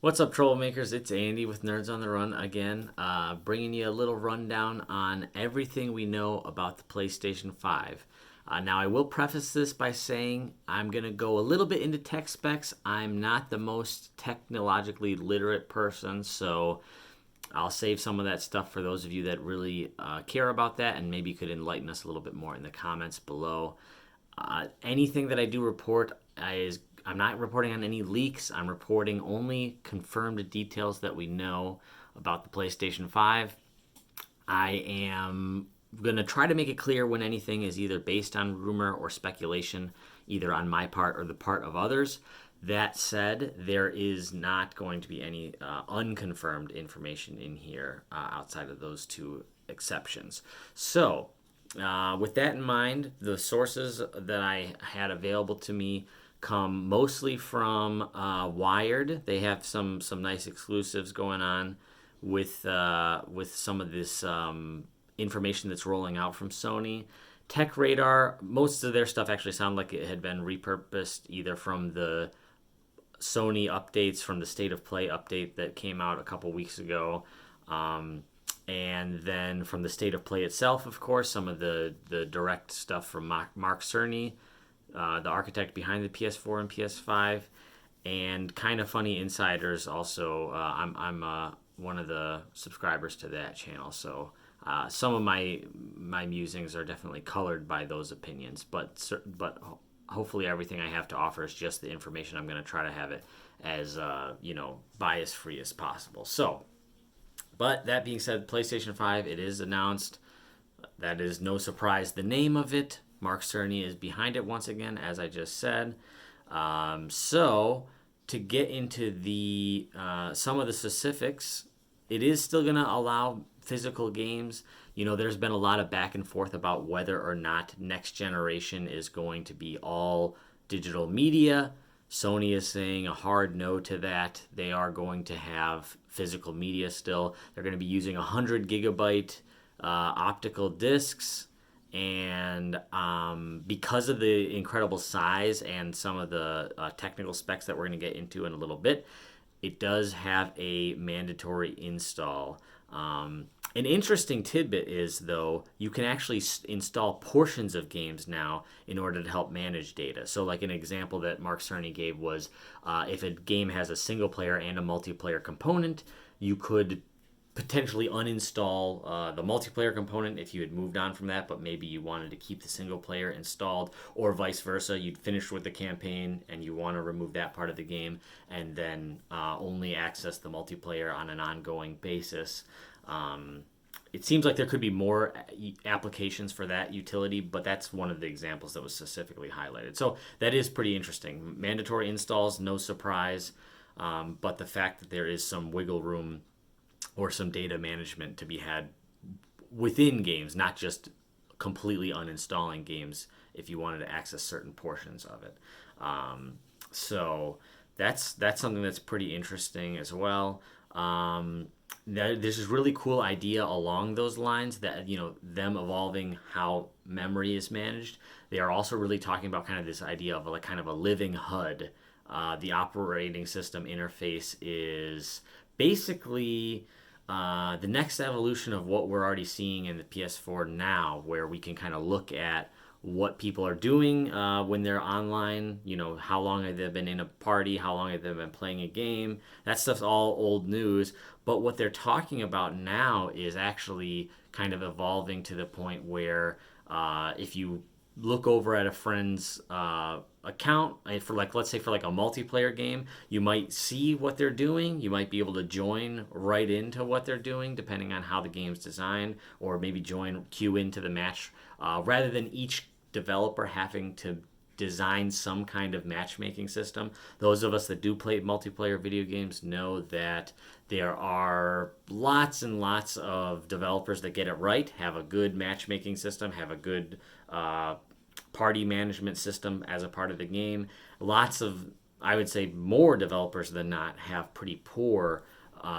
What's up, troublemakers? It's Andy with Nerds on the Run again, bringing you a little rundown on everything we know about the PlayStation 5. Now, I will preface this by saying I'm going to go a little bit into tech specs. I'm not the most technologically literate person, so I'll save some of that stuff for those of you that really care about that, and maybe you could enlighten us a little bit more in the comments below. Anything that I do report is I'm not reporting on any leaks. I'm reporting only confirmed details that we know about the PlayStation 5. I am going to try to make it clear when anything is either based on rumor or speculation, either on my part or the part of others. That said, there is not going to be any unconfirmed information in here outside of those two exceptions. So, with that in mind, the sources that I had available to me come mostly from Wired. They have some nice exclusives going on with some of this information that's rolling out from Sony. Tech Radar, most of their stuff actually sounded like it had been repurposed either from the Sony updates, from the State of Play update that came out a couple weeks ago. And then from the State of Play itself, of course, some of the direct stuff from Mark Cerny, the architect behind the PS4 and PS5, and Kind of Funny Insiders. Also, I'm one of the subscribers to that channel, so some of my musings are definitely colored by those opinions. But hopefully everything I have to offer is just the information. I'm going to try to have it as bias free as possible. So. But that being said, PlayStation 5, it is announced. That is no surprise. The name of it, Mark Cerny is behind it once again, as I just said. So to get into the some of the specifics, it is still going to allow physical games. There's been a lot of back and forth about whether or not next generation is going to be all digital media. Sony is saying a hard no to that. They are going to have physical media still. They're going to be using 100 gigabyte optical discs. And because of the incredible size and some of the technical specs that we're going to get into in a little bit, it does have a mandatory install. An interesting tidbit is, though, you can actually install portions of games now in order to help manage data. So, like an example that Mark Cerny gave was if a game has a single player and a multiplayer component, you could potentially uninstall the multiplayer component if you had moved on from that, but maybe you wanted to keep the single player installed, or vice versa. You'd finished with the campaign and you want to remove that part of the game and then only access the multiplayer on an ongoing basis. It seems like there could be more applications for that utility, but that's one of the examples that was specifically highlighted. So that is pretty interesting. Mandatory installs, no surprise, but the fact that there is some wiggle room or some data management to be had within games, not just completely uninstalling games if you wanted to access certain portions of it. So that's something that's pretty interesting as well. There's this really cool idea along those lines that them evolving how memory is managed. They are also really talking about kind of this idea of like kind of a living HUD. The operating system interface is basically the next evolution of what we're already seeing in the PS4 now, where we can kind of look at what people are doing when they're online. How long have they been in a party? How long have they been playing a game? That stuff's all old news. But what they're talking about now is actually kind of evolving to the point where if you look over at a friend's account for let's say for like a multiplayer game, you might see what they're doing. You might be able to join right into what they're doing depending on how the game's designed, or maybe queue into the match rather than each developer having to design some kind of matchmaking system. Those of us that do play multiplayer video games know that there are lots and lots of developers that get it right, have a good matchmaking system, have a good party management system as a part of the game. Lots of, I would say, more developers than not have pretty poor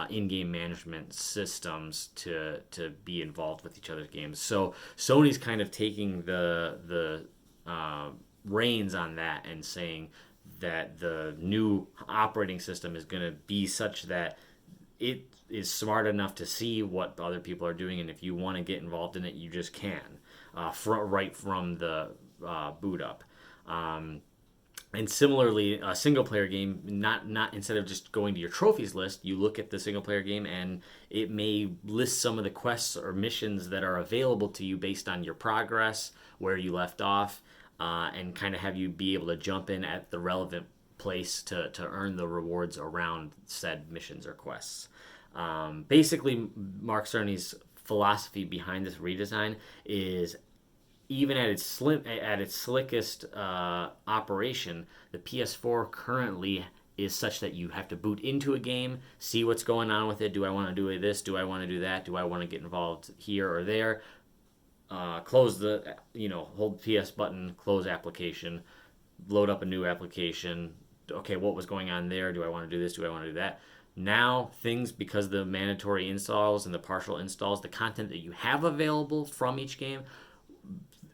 in-game management systems to be involved with each other's games. So Sony's kind of taking the reins on that and saying that the new operating system is going to be such that it is smart enough to see what other people are doing, and if you want to get involved in it, you just can, right from the boot up. And similarly, a single player game, not instead of just going to your trophies list, you look at the single player game and it may list some of the quests or missions that are available to you based on your progress, where you left off, and kind of have you be able to jump in at the relevant place to earn the rewards around said missions or quests. Basically, Mark Cerny's philosophy behind this redesign is, even at its slickest operation, the PS4 currently is such that you have to boot into a game, see what's going on with it. Do I want to do this? Do I want to do that? Do I want to get involved here or there? Close the, hold PS button, close application, load up a new application. Okay, what was going on there? Do I want to do this? Do I want to do that? Now, things, because the mandatory installs and the partial installs, the content that you have available from each game,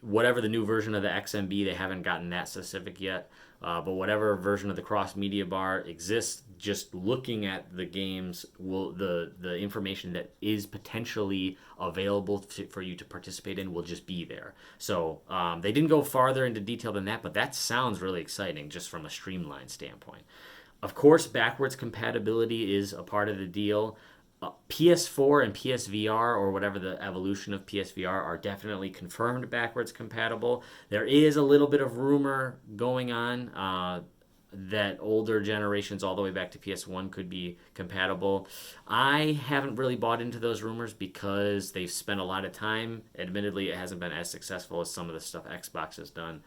whatever the new version of the XMB, they haven't gotten that specific yet, but whatever version of the cross media bar exists, just looking at the games, the information that is potentially available for you to participate in will just be there. So they didn't go farther into detail than that, but that sounds really exciting just from a streamlined standpoint. Of course, backwards compatibility is a part of the deal. PS4 and PSVR, or whatever the evolution of PSVR, are definitely confirmed backwards compatible. There is a little bit of rumor going on that older generations, all the way back to PS1, could be compatible. I haven't really bought into those rumors because they've spent a lot of time. Admittedly, it hasn't been as successful as some of the stuff Xbox has done.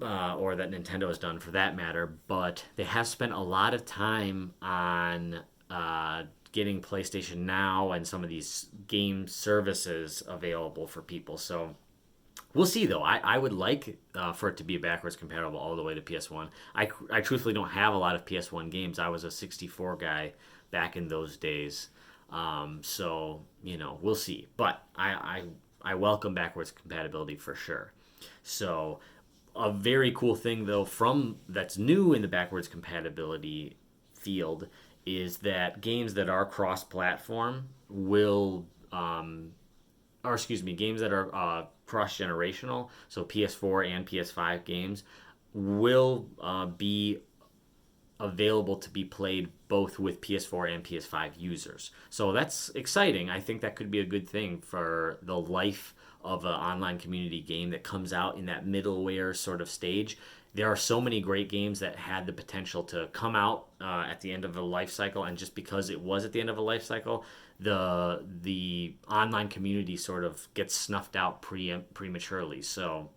Or that Nintendo has done, for that matter, but they have spent a lot of time on getting PlayStation Now and some of these game services available for people. So we'll see, though. I would like for it to be backwards compatible all the way to PS1. I truthfully don't have a lot of PS1 games. I was a 64 guy back in those days. So, we'll see. But I welcome backwards compatibility for sure. So a very cool thing, though, that's new in the backwards compatibility field is that games that are cross-platform will, games that are cross-generational, so PS4 and PS5 games, will be available to be played both with PS4 and PS5 users. So that's exciting. I think that could be a good thing for the life of an online community game that comes out in that middleware sort of stage. There are so many great games that had the potential to come out at the end of a life cycle, and just because it was at the end of a life cycle, the online community sort of gets snuffed out prematurely. So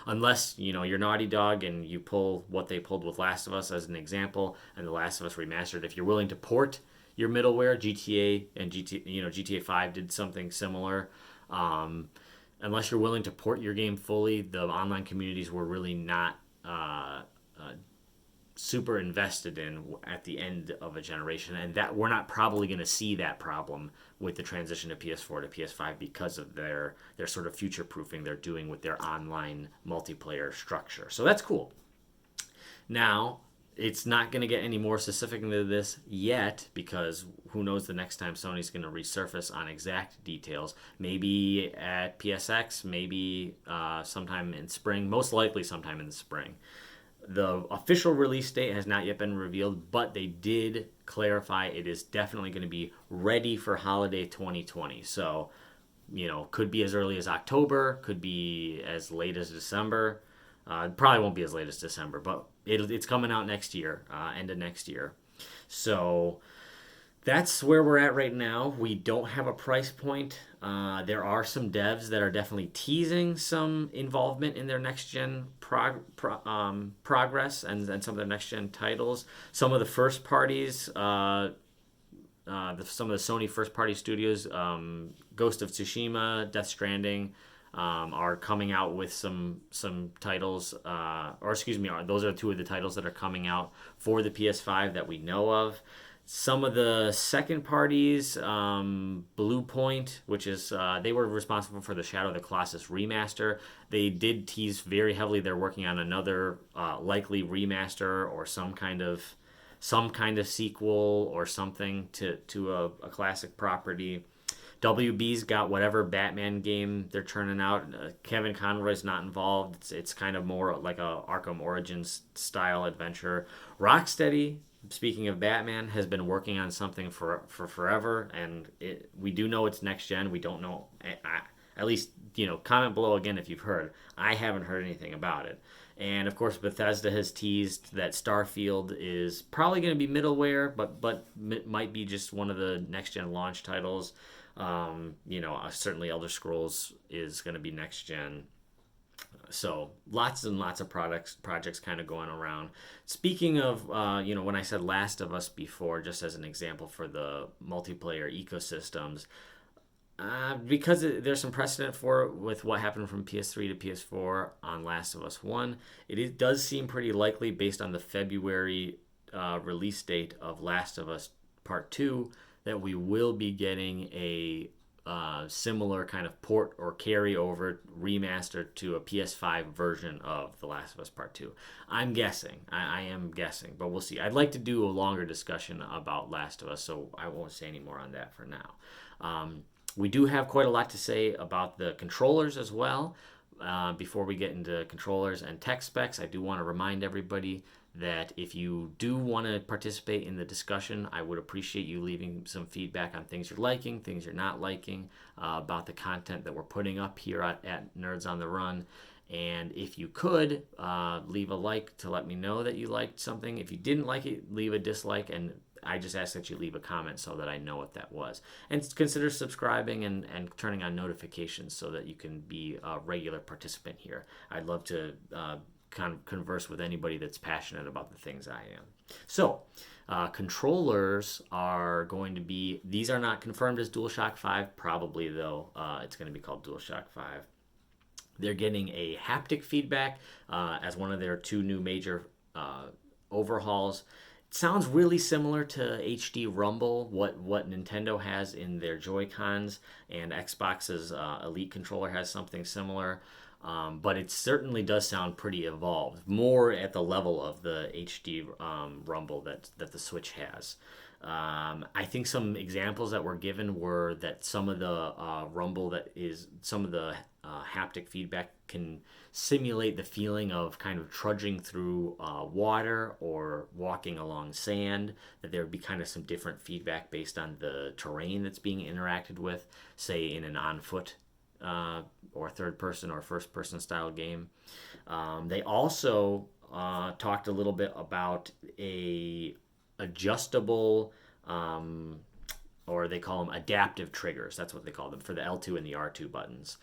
unless you're Naughty Dog and you pull what they pulled with Last of Us as an example, and The Last of Us Remastered, if you're willing to port your middleware, GTA 5 did something similar. Unless you're willing to port your game fully, the online communities were really not super invested in at the end of a generation, and that we're not probably going to see that problem with the transition to PS4 to PS5 because of their sort of future proofing they're doing with their online multiplayer structure. So that's cool. Now, it's not going to get any more specific into this yet, because who knows the next time Sony's going to resurface on exact details. Maybe at PSX, maybe sometime in spring, most likely sometime in the spring. The official release date has not yet been revealed, but they did clarify it is definitely going to be ready for holiday 2020. So, could be as early as October, could be as late as December. Probably won't be as late as December, but it's coming out next year, end of next year. So that's where we're at right now. We don't have a price point. There are some devs that are definitely teasing some involvement in their next-gen progress and some of their next-gen titles. Some of the first parties, some of the Sony first-party studios, Ghost of Tsushima, Death Stranding, are coming out with some titles, those are two of the titles that are coming out for the PS5 that we know of. Some of the second parties, Blue Point, which is they were responsible for the Shadow of the Colossus remaster. They did tease very heavily they're working on another likely remaster or some kind of sequel or something to a classic property. WB's got whatever Batman game they're churning out. Kevin Conroy's not involved. It's kind of more like a Arkham Origins style adventure. Rocksteady, speaking of Batman, has been working on something for forever, and we do know it's next gen. We don't know, at least, comment below again if you've heard. I haven't heard anything about it. And of course, Bethesda has teased that Starfield is probably going to be middleware, but might be just one of the next gen launch titles. Certainly Elder Scrolls is going to be next gen. So lots and lots of projects kind of going around. Speaking of, when I said Last of Us before, just as an example for the multiplayer ecosystems, because there's some precedent for it with what happened from PS3 to PS4 on Last of Us 1, does seem pretty likely based on the February release date of Last of Us Part 2 that we will be getting a similar kind of port or carryover remaster to a PS5 version of The Last of Us Part 2. I'm guessing. I am guessing, but we'll see. I'd like to do a longer discussion about Last of Us, so I won't say any more on that for now. We do have quite a lot to say about the controllers as well. Before we get into controllers and tech specs, I do want to remind everybody that if you do want to participate in the discussion, I would appreciate you leaving some feedback on things you're liking, things you're not liking, about the content that we're putting up here at Nerds on the Run. And if you could, leave a like to let me know that you liked something. If you didn't like it, leave a dislike, and I just ask that you leave a comment so that I know what that was. And consider subscribing and turning on notifications so that you can be a regular participant here. I'd love to kind of converse with anybody that's passionate about the things I am. So, controllers are going to be, these are not confirmed as DualShock 5, probably though. It's going to be called DualShock 5. They're getting a haptic feedback as one of their two new major overhauls. It sounds really similar to HD Rumble, what Nintendo has in their Joy-Cons, and Xbox's Elite controller has something similar. But it certainly does sound pretty evolved, more at the level of the HD Rumble that the Switch has. I think some examples that were given were that some of the some of the haptic feedback can simulate the feeling of kind of trudging through water or walking along sand, that there would be kind of some different feedback based on the terrain that's being interacted with, say in an on-foot or third person or first person style game. They also talked a little bit about a adjustable or they call them adaptive triggers. That's what they call them for the L2 and the R2 buttons.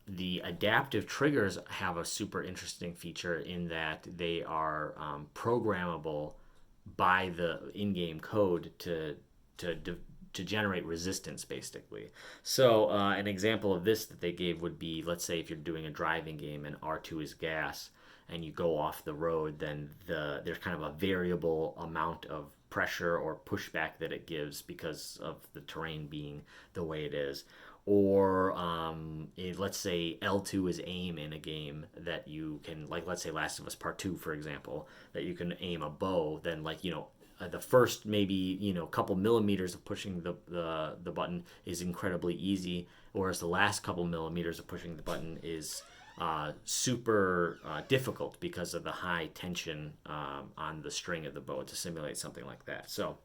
The adaptive triggers have a super interesting feature in that they are programmable by the in-game code to generate resistance, basically. So an example of this that they gave would be, let's say if you're doing a driving game and R2 is gas and you go off the road, then there's kind of a variable amount of pressure or pushback that it gives because of the terrain being the way it is. Or let's say L2 is aim in a game that you can, like let's say Last of Us Part 2, for example, that you can aim a bow, then the first maybe couple millimeters of pushing the button is incredibly easy, whereas the last couple millimeters of pushing the button is super difficult because of the high tension on the string of the bow to simulate something like that. So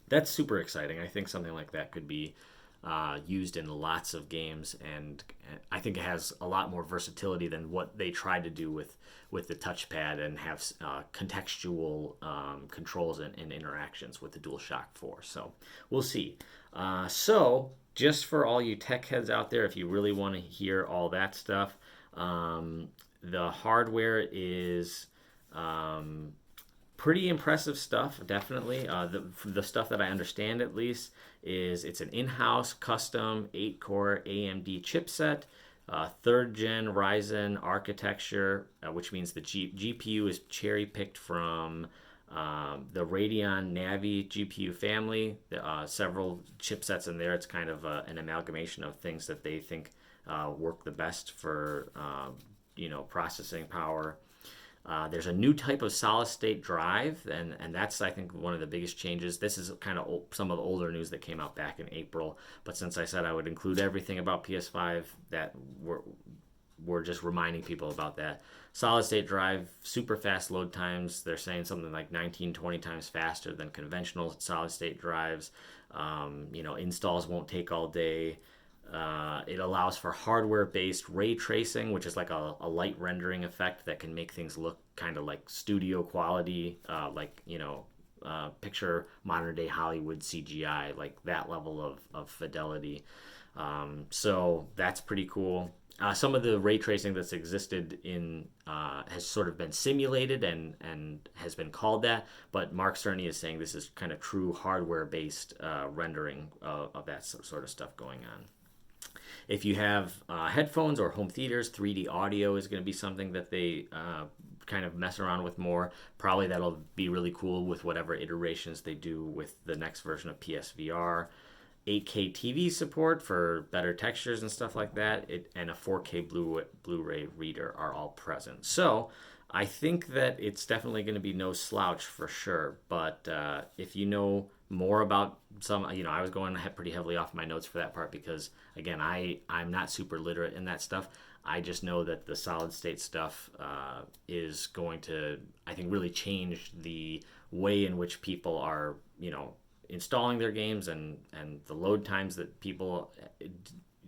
that's super exciting. I think something like that could be used in lots of games, and I think it has a lot more versatility than what they tried to do with the touchpad and have contextual controls and interactions with the DualShock 4. So we'll see. So just for all you tech heads out there, if you really want to hear all that stuff, the hardware is pretty impressive stuff, definitely. The stuff that I understand, at least, is it's an in-house custom 8-core AMD chipset, third-gen Ryzen architecture, which means the GPU is cherry-picked from The Radeon Navi GPU family, several chipsets in there. It's kind of an amalgamation of things that they think work the best for processing power. There's a new type of solid state drive, and that's, I think, one of the biggest changes. This is kind of some of the older news that came out back in April, but since I said I would include everything about PS5, that we're just reminding people about that. Solid state drive, super fast load times. They're saying something like 19, 20 times faster than conventional solid state drives. Installs won't take all day. It allows for hardware-based ray tracing, which is like a light rendering effect that can make things look kind of like studio quality, picture modern day Hollywood CGI, like that level of fidelity. So that's pretty cool. Some of the ray tracing that's existed in has sort of been simulated and has been called that, but Mark Cerny is saying this is kind of true hardware-based rendering of that sort of stuff going on. If you have headphones or home theaters, 3D audio is going to be something that they kind of mess around with more. Probably that'll be really cool with whatever iterations they do with the next version of PSVR. 8K TV support for better textures and stuff like that, and a 4K Blu-ray reader are all present. So I think that it's definitely going to be no slouch for sure. But if you know more about some, I was going pretty heavily off my notes for that part because, again, I'm not super literate in that stuff. I just know that the solid state stuff is going to, I think, really change the way in which people are, installing their games, and the load times that people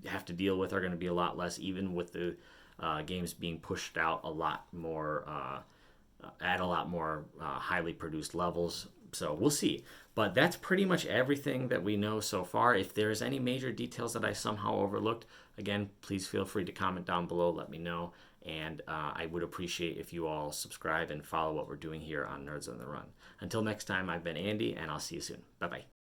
have to deal with are going to be a lot less, even with the games being pushed out a lot more at a lot more highly produced levels. So we'll see. But that's pretty much everything that we know so far. If there's any major details that I somehow overlooked, again, please feel free to comment down below, let me know. And I would appreciate if you all subscribe and follow what we're doing here on Nerds on the Run. Until next time, I've been Andy, and I'll see you soon. Bye-bye.